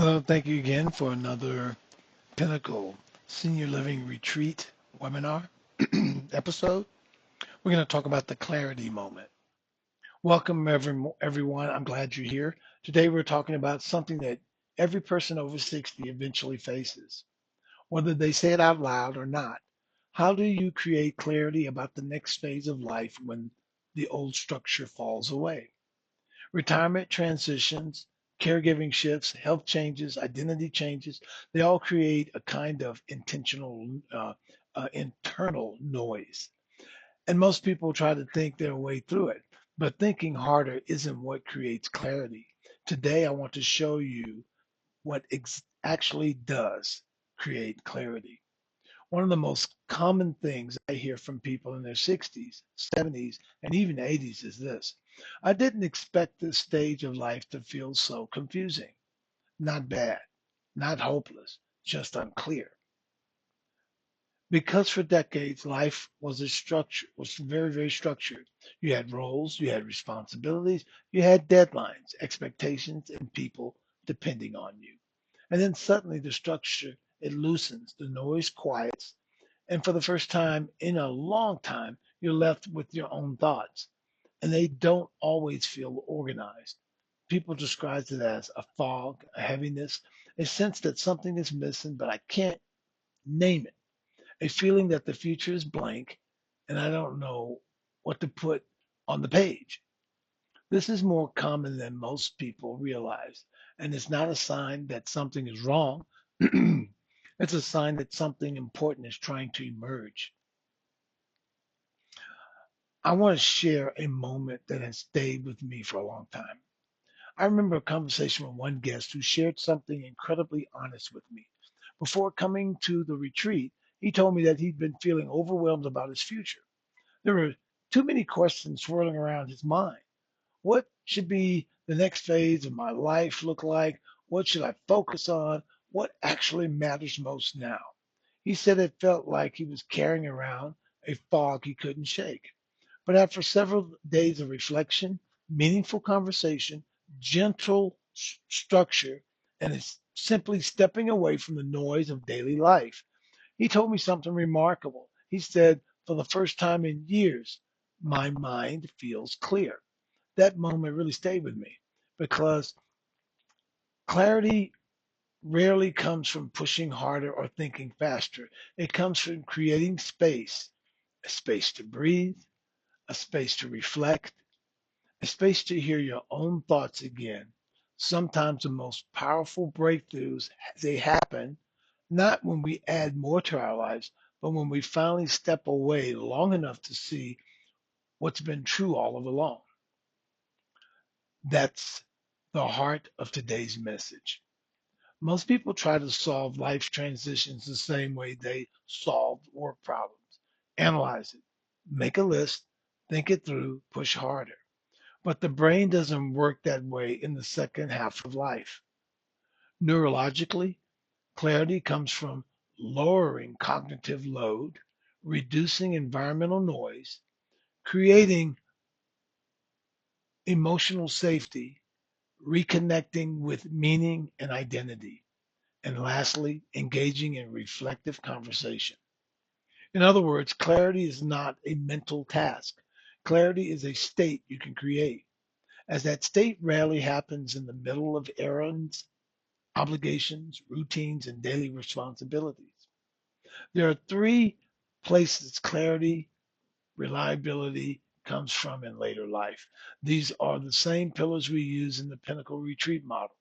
Hello, thank you again for another Pinnacle Senior Living Retreat webinar episode. We're going to talk about the clarity moment. Welcome, everyone. I'm glad you're here. Today, we're talking about something that every person over 60 eventually faces, whether they say it out loud or not. How do you create clarity about the next phase of life when the old structure falls away? Retirement transitions, caregiving shifts, health changes, identity changes, they all create a kind of internal noise. And most people try to think their way through it, but thinking harder isn't what creates clarity. Today, I want to show you what actually does create clarity. One of the most common things I hear from people in their 60s, 70s, and even 80s is this: I didn't expect this stage of life to feel so confusing. Not bad, not hopeless, just unclear. Because for decades, life was was very, very structured. You had roles, you had responsibilities, you had deadlines, expectations, and people depending on you. And then suddenly the structure, it loosens, the noise quiets, and for the first time in a long time, you're left with your own thoughts, and they don't always feel organized. People describe it as a fog, a heaviness, a sense that something is missing, but I can't name it, a feeling that the future is blank and I don't know what to put on the page. This is more common than most people realize, and it's not a sign that something is wrong. It's a sign that something important is trying to emerge. I want to share a moment that has stayed with me for a long time. I remember a conversation with one guest who shared something incredibly honest with me. Before coming to the retreat, he told me that he'd been feeling overwhelmed about his future. There were too many questions swirling around his mind. What should be the next phase of my life look like? What should I focus on? What actually matters most now? He said it felt like he was carrying around a fog he couldn't shake. But after several days of reflection, meaningful conversation, gentle structure, and it's simply stepping away from the noise of daily life, he told me something remarkable. He said, for the first time in years, my mind feels clear. That moment really stayed with me because clarity rarely comes from pushing harder or thinking faster. It comes from creating space, a space to breathe, a space to reflect, a space to hear your own thoughts again. Sometimes the most powerful breakthroughs, they happen not when we add more to our lives, but when we finally step away long enough to see what's been true all along. That's the heart of today's message. Most people try to solve life transitions the same way they solve work problems. Analyze it, make a list, think it through, push harder. But the brain doesn't work that way in the second half of life. Neurologically, clarity comes from lowering cognitive load, reducing environmental noise, creating emotional safety, reconnecting with meaning and identity, and lastly, engaging in reflective conversation. In other words, clarity is not a mental task. Clarity is a state you can create, as that state rarely happens in the middle of errands, obligations, routines, and daily responsibilities. There are three places clarity, reliability comes from in later life. These are the same pillars we use in the Pinnacle retreat model,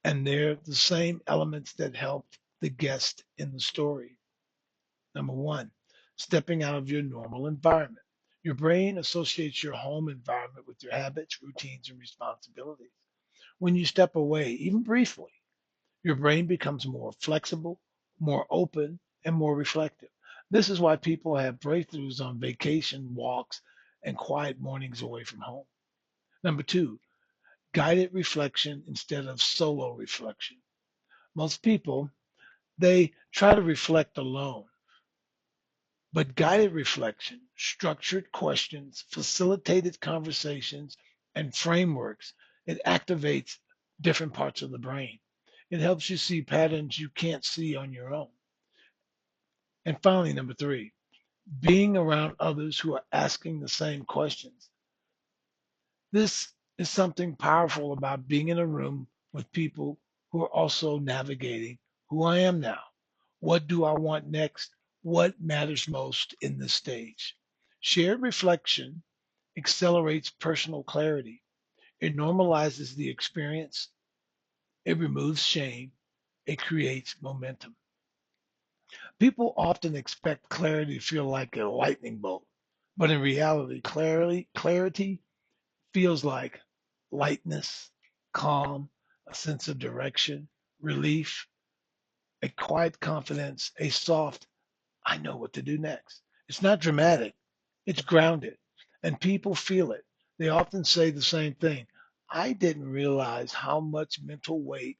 and they're the same elements that helped the guest in the story. Number one, stepping out of your normal environment. Your brain associates your home environment with your habits, routines, and responsibilities. When you step away, even briefly, your brain becomes more flexible, more open, and more reflective. This is why people have breakthroughs on vacation walks and quiet mornings away from home. Number two, guided reflection instead of solo reflection. Most people, they try to reflect alone, but guided reflection, structured questions, facilitated conversations, and frameworks, it activates different parts of the brain. It helps you see patterns you can't see on your own. And finally, number three, being around others who are asking the same questions. This is something powerful about being in a room with people who are also navigating who I am now. What do I want next? What matters most in this stage? Shared reflection accelerates personal clarity. It normalizes the experience. It removes shame. It creates momentum. People often expect clarity to feel like a lightning bolt, but in reality, clarity feels like lightness, calm, a sense of direction, relief, a quiet confidence, a soft, I know what to do next. It's not dramatic, it's grounded, and people feel it. They often say the same thing. I didn't realize how much mental weight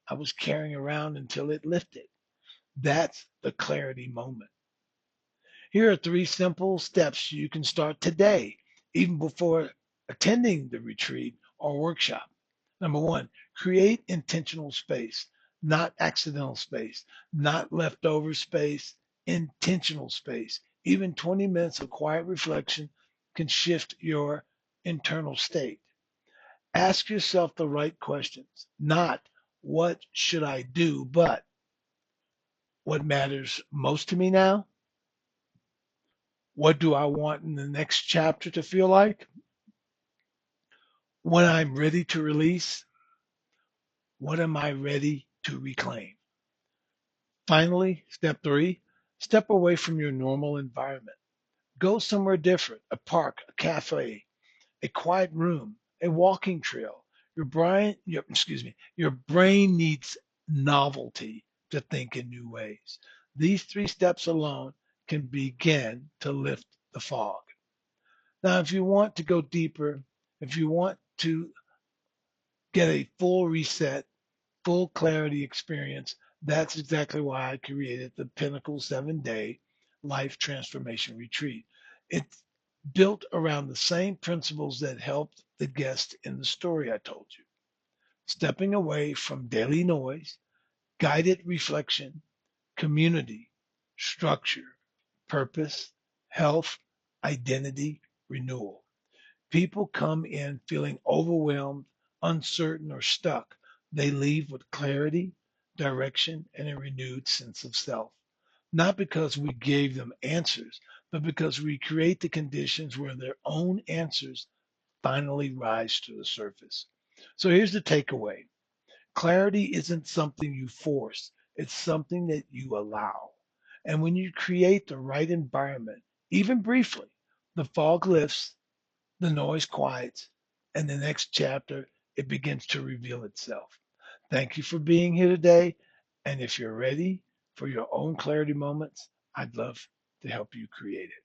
I was carrying around until it lifted. That's the clarity moment. Here are three simple steps you can start today, even before attending the retreat or workshop. Number one, create intentional space, not accidental space, not leftover space, intentional space. Even 20 minutes of quiet reflection can shift your internal state. Ask yourself the right questions, not what should I do, but what matters most to me now? What do I want in the next chapter to feel like? When I'm ready to release, what am I ready to reclaim? Finally, step three, step away from your normal environment. Go somewhere different, a park, a cafe, a quiet room, a walking trail. Your brain needs novelty to think in new ways. These three steps alone can begin to lift the fog. Now, if you want to go deeper, if you want to get a full reset, full clarity experience, that's exactly why I created the Pinnacle 7 Day Life Transformation Retreat. It's built around the same principles that helped the guest in the story I told you. Stepping away from daily noise, guided reflection, community, structure, purpose, health, identity, renewal. People come in feeling overwhelmed, uncertain, or stuck. They leave with clarity, direction, and a renewed sense of self. Not because we gave them answers, but because we create the conditions where their own answers finally rise to the surface. So here's the takeaway: clarity isn't something you force, it's something that you allow. And when you create the right environment, even briefly, the fog lifts, the noise quiets, and the next chapter, it begins to reveal itself. Thank you for being here today. And if you're ready for your own clarity moments, I'd love to help you create it.